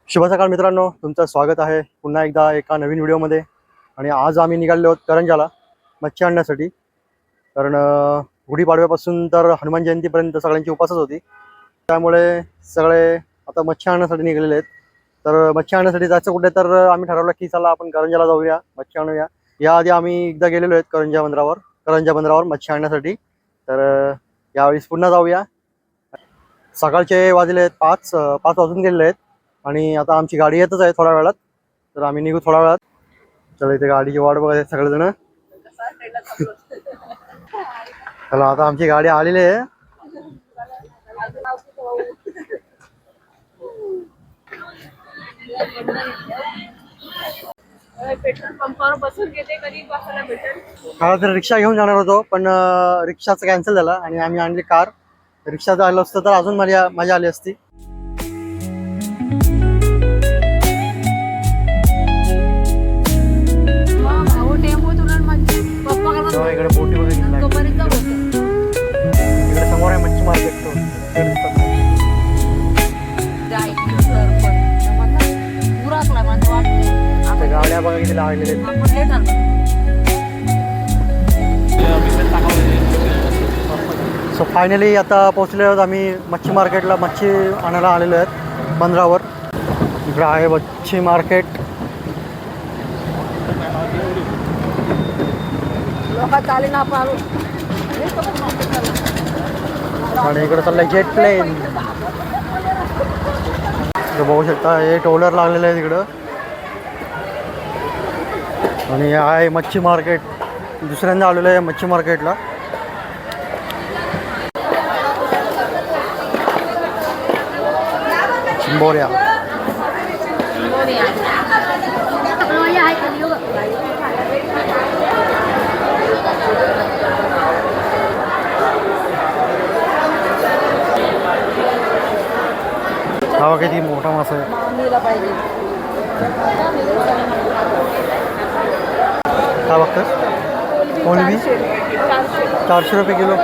शुभ सकाळ मित्रांनो, तुमचं स्वागत आहे पुन्हा एकदा एका नवीन व्हिडिओमध्ये. आणि आज आम्ही निघालो आहोत करंजाला मच्छी आणण्यासाठी. कारण गुढीपाडव्यापासून तर हनुमान जयंतीपर्यंत सगळ्यांची उपासच होती, त्यामुळे सगळे आता मच्छी आणण्यासाठी निघालेले आहेत. तर मच्छी आणण्यासाठी जायचं कुठे, तर आम्ही ठरवलं की चला आपण करंजाला जाऊया, मच्छी आणूया. याआधी आम्ही एकदा गेलेलो आहेत करंजा बंदरावर मच्छी आणण्यासाठी. तर यावेळेस पुन्हा जाऊया. सकाळचे वाजले आहेत 5 वाजून गेलेले आहेत आणि आता आमची गाडी येतच आहे थोड्या वेळात. तर आम्ही निघू थोड्या वेळात. चला, इथे गाडीची वाट बघत आहेत सगळेजण. चला, आता आमची गाडी आलेली आहे. पेट्रोल पंपावर बसून गेले कधी बसायला भेटेल. मला तर रिक्षा घेऊन जाणार होतो, पण रिक्षाचं कॅन्सल झालं आणि आम्ही आणली कार. रिक्षाचं आलं असतं तर अजून मजा आली असती. इकडे बोटी वगैरे इकडे समोर आहे मच्छी मार्केट. गाड्या बघा किती लागलेले. सो फायनली आता पोहोचले आहोत आम्ही मच्छी मार्केटला. मच्छी आणायला आलेलो आहेत बंदरावर. इकडे आहे मच्छी मार्केट. आणि इकडे चाललंय जेट प्लेन. बघू शकता हे टोलर लागलेलं आहे तिकडं. आणि आहे मच्छी मार्केट. दुसऱ्यांदा आलेलं आहे मच्छी मार्केटला. चिंबोऱ्या. हा किती मोठा मासा आहे. काय बघतोस? कोलंबी 400 रुपये किलो.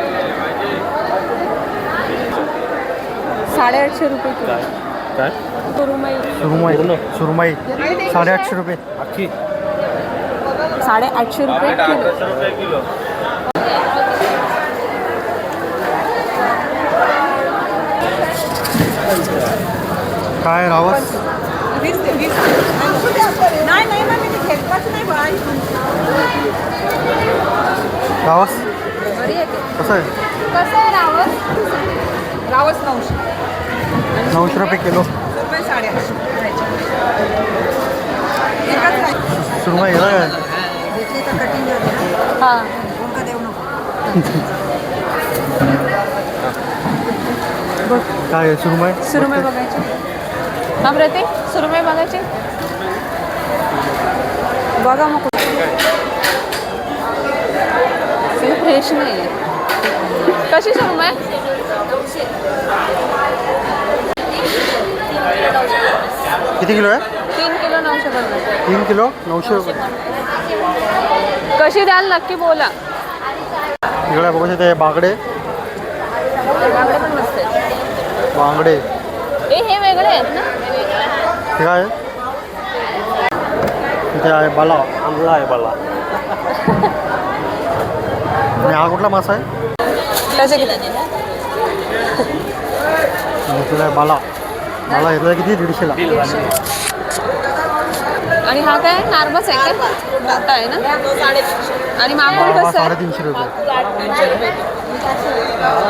850 रुपये किलो. काय? सुरमई 850 रुपये. 850 रुपये किलो. काय रावस? रावस कसं आहे? रावस 900 रुपये किलो. सुरमई आहे काय? सुरमई बघायची. हा प्रति सुरमई बघायची. बघा मग फ्रेश नाही आहे. कशी सुरमई? किती किलो आहे? 3 किलो 900 रुपये. 3 किलो 900 रुपये. कशी द्याल नक्की बोला. इकडे बघू शकते बांगडे. पण मस्त आहेत. बांगडे हे वेगळे आहेत ना. हे काय? इथे आहे बाला. आहे बाला. आणि हा कुठला मासा आहे? त्याचे किती? तुला बाला घेतला किती? 150ला. आणि हा काय नार्मस आहे का? मोठा आहे ना. आणि माकुळ कसं आहे? 350 रुपये.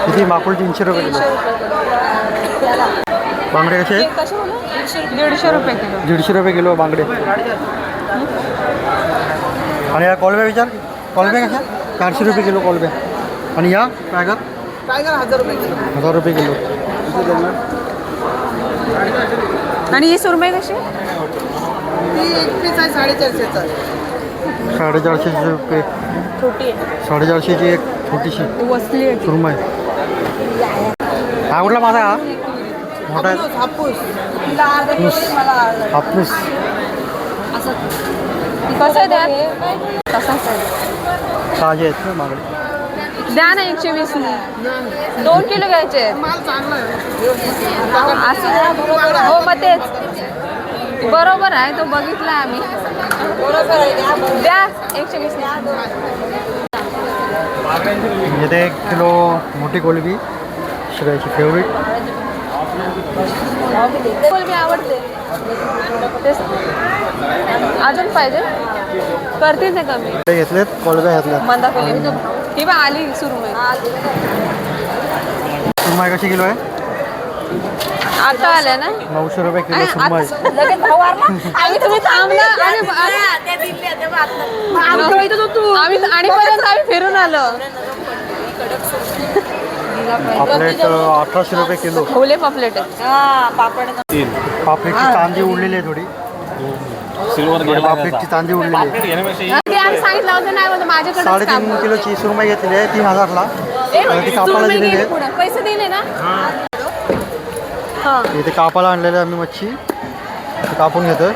किती? माकुळ 300 रुपये किलो. बांगडे कसे आहेत? 150 रुपये किलो. 150 रुपये किलो बांगडे. आणि या कोलब्या विचार. कोलब्या कशा? 400 रुपये किलो कोलब्या. आणि या टायगर 1000 रुपये किलो. 1000 रुपये किलो. आणि ही सुरमई कशी? पीस आहे 450चा. 450 रुपये. छोटी आहे. 450ची एक छोटीशी वसली आहे. सुरमई. हा कुठला माझा? हा मोठा आहे. हापूस. हापूस. कसं आहे द्या? तसाच आहे. ताजे आहेत ना बांगडे. द्या ना 120 ने. 2 किलो घ्यायचे. माल चांगला आहे. असं हो मग तेच बरोबर आहे, तो बघितला आम्ही. बरोबर आहे द्या, बरोबर. द्या 120 द्या. इथे 1 किलो मोठी कोलबी सगळ्याची फेवरेट. कोलबी आवडते. अजून पाहिजे करतील ते कमी. घेतलेत कोलब्या घेतल्यात. मंदा कोलबी ही बा आली सुरमई. सुरमई कशी किलो आहे? आता आल्या ना 900 रुपये किलो सुरमई. लगेच भाऊ आम्ही तुम्ही थांबला आणि परत आम्ही फिरून आलो. पापलेट 1800 रुपये किलो. खोले पापलेट पापड. पापलेटची चांदी उडलेली आहे थोडी. पापलेटची चांदी उडलेली आहे. ते आम्ही सांगितलं होतं नाही होतं माझ्याकडे 3.5 किलोची सुरमई घेतलेली आहे 3000ला. ती कापाला दिलेली आहे. पैसे दिले ना. इथे कापाला आणलेली आहे आम्ही मच्छी. इथे कापून घेतो.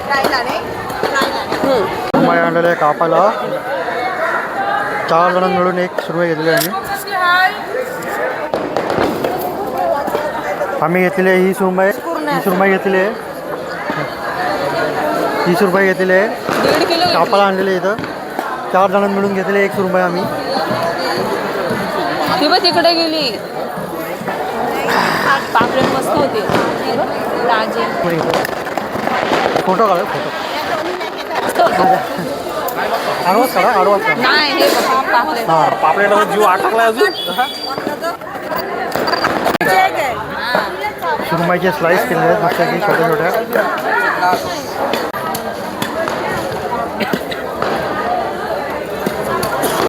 सुरमई आणलेली आहे कापाला. 4 जण मिळून एक सुरमई घेतलेली आहे आम्ही घेतलेली आहे. ही सुरमई घेतलेली आहे. ही सुरमई घेतलेली आहे 1.5 किलो कापाला आणलेली आहे. इथं 4 जण मिळून घेतलेली एक सुरमई आम्ही. ती बघ तिकडे गेली. पापलेट मस्त होती ताजी. फोटो काढा फोटो. आडवाच काढा आडवाच काढा. नाही हे बघ, पापलेट. हां पापलेटावर जीव आटकलाय अजून. सुरमईचे स्लाइस केलेले आहेत मस्त की छोट्या छोट्या.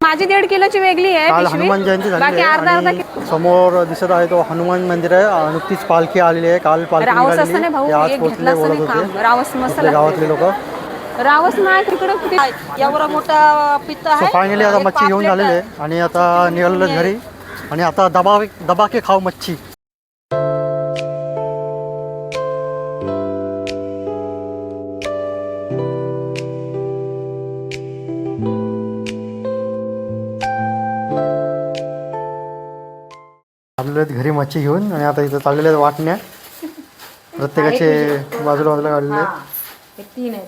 माझी 1.5 किलोची वेगळी आहे काल पिशवी. हनुमान जयंती झाली बाकी आहे अर्धा आणि समोर दिसत आहे तो हनुमान मंदिर आहे. नुकतीच पालखी आलेली आहे. काल पालखी रावस निघालेली. असताना भाऊ ते आज एक पोहोचले घेतला बोलत असताना होते काम. रावस मस्त आपल्या गावातले लोक. रावस नाही तिकडे कुठे. एवढा मोठा पित्त सो आहे. फायनली आता एक मच्छी घेऊन पापलेट झालेली आहे आणि आता निघालेलो घरी. आणि आता दबाके खाऊ मच्छी. आलेले आहेत घरी मच्छी घेऊन आणि आता इथं चाललेल्या आहेत वाटण्या. प्रत्येकाचे बाजूला काढलेले आहेत. 3 आहेत